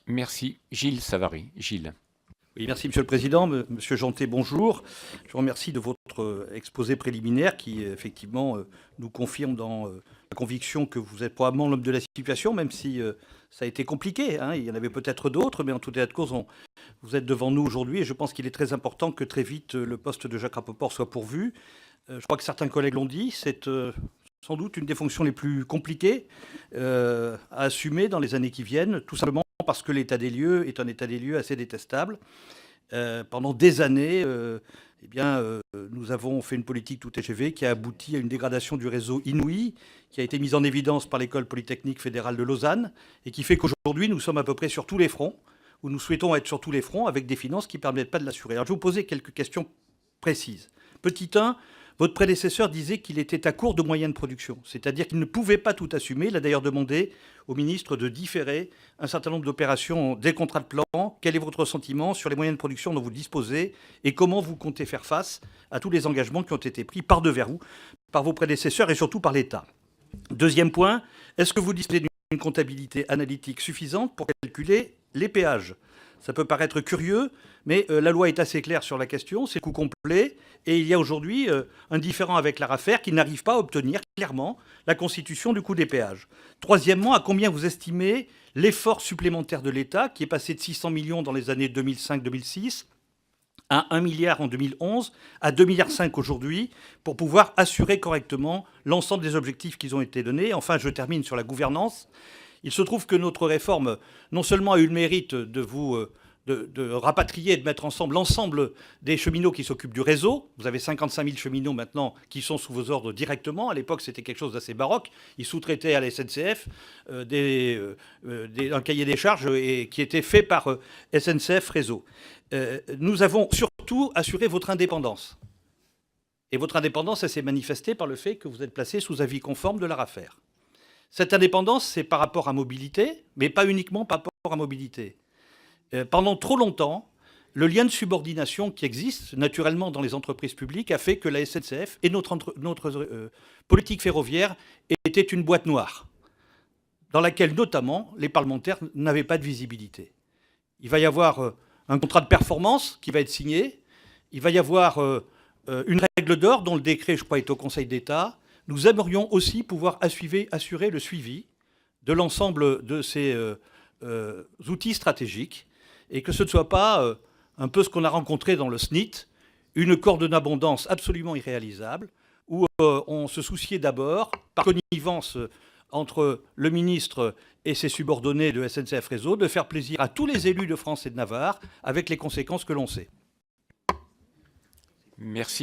Merci. Gilles Savary. Gilles. Oui, merci Monsieur le Président. Monsieur Jeantet, bonjour. Je vous remercie de votre exposé préliminaire qui, effectivement, nous confirme dans la conviction que vous êtes probablement l'homme de la situation, même si ça a été compliqué, hein. Il y en avait peut-être d'autres, mais en tout état de cause, vous êtes devant nous aujourd'hui et je pense qu'il est très important que très vite le poste de Jacques Rapoport soit pourvu. Je crois que certains collègues l'ont dit, c'est sans doute une des fonctions les plus compliquées à assumer dans les années qui viennent, tout simplement parce que l'état des lieux est un état des lieux assez détestable. Pendant des années, nous avons fait une politique tout TGV qui a abouti à une dégradation du réseau inouïe, qui a été mise en évidence par l'École polytechnique fédérale de Lausanne, et qui fait qu'aujourd'hui, nous sommes à peu près sur tous les fronts, où nous souhaitons être sur tous les fronts, avec des finances qui ne permettent pas de l'assurer. Alors, je vais vous poser quelques questions précises. Petit 1, votre prédécesseur disait qu'il était à court de moyens de production, c'est-à-dire qu'il ne pouvait pas tout assumer. Il a d'ailleurs demandé au ministre de différer un certain nombre d'opérations des contrats de plan. Quel est votre sentiment sur les moyens de production dont vous disposez et comment vous comptez faire face à tous les engagements qui ont été pris par devers vous, par vos prédécesseurs et surtout par l'État? Deuxième point, est-ce que vous disposez d'une comptabilité analytique suffisante pour calculer les péages? Ça peut paraître curieux, mais la loi est assez claire sur la question, c'est le coût complet, et il y a aujourd'hui un différend avec l'ARAFER qui n'arrive pas à obtenir clairement la constitution du coût des péages. Troisièmement, à combien vous estimez l'effort supplémentaire de l'État, qui est passé de 600 millions dans les années 2005-2006 à 1 milliard en 2011, à 2,5 milliards aujourd'hui, pour pouvoir assurer correctement l'ensemble des objectifs qui ont été donnés. Enfin, je termine sur la gouvernance. Il se trouve que notre réforme, non seulement a eu le mérite de rapatrier et de mettre ensemble l'ensemble des cheminots qui s'occupent du réseau. Vous avez 55 000 cheminots maintenant qui sont sous vos ordres directement. À l'époque, c'était quelque chose d'assez baroque. Ils sous-traitaient à la SNCF un cahier des charges qui était fait par SNCF Réseau. Nous avons surtout assuré votre indépendance. Et votre indépendance, elle s'est manifestée par le fait que vous êtes placé sous avis conforme de l'ARAFER. Cette indépendance, c'est par rapport à mobilité, mais pas uniquement par rapport à mobilité. Pendant trop longtemps, le lien de subordination qui existe naturellement dans les entreprises publiques a fait que la SNCF et notre politique ferroviaire était une boîte noire, dans laquelle notamment les parlementaires n'avaient pas de visibilité. Il va y avoir un contrat de performance qui va être signé, il va y avoir une règle d'or dont le décret, je crois, est au Conseil d'État. Nous aimerions aussi pouvoir assurer le suivi de l'ensemble de ces outils stratégiques et que ce ne soit pas un peu ce qu'on a rencontré dans le SNIT, une corde d'abondance absolument irréalisable, où on se souciait d'abord, par connivence entre le ministre et ses subordonnés de SNCF Réseau, de faire plaisir à tous les élus de France et de Navarre, avec les conséquences que l'on sait. Merci.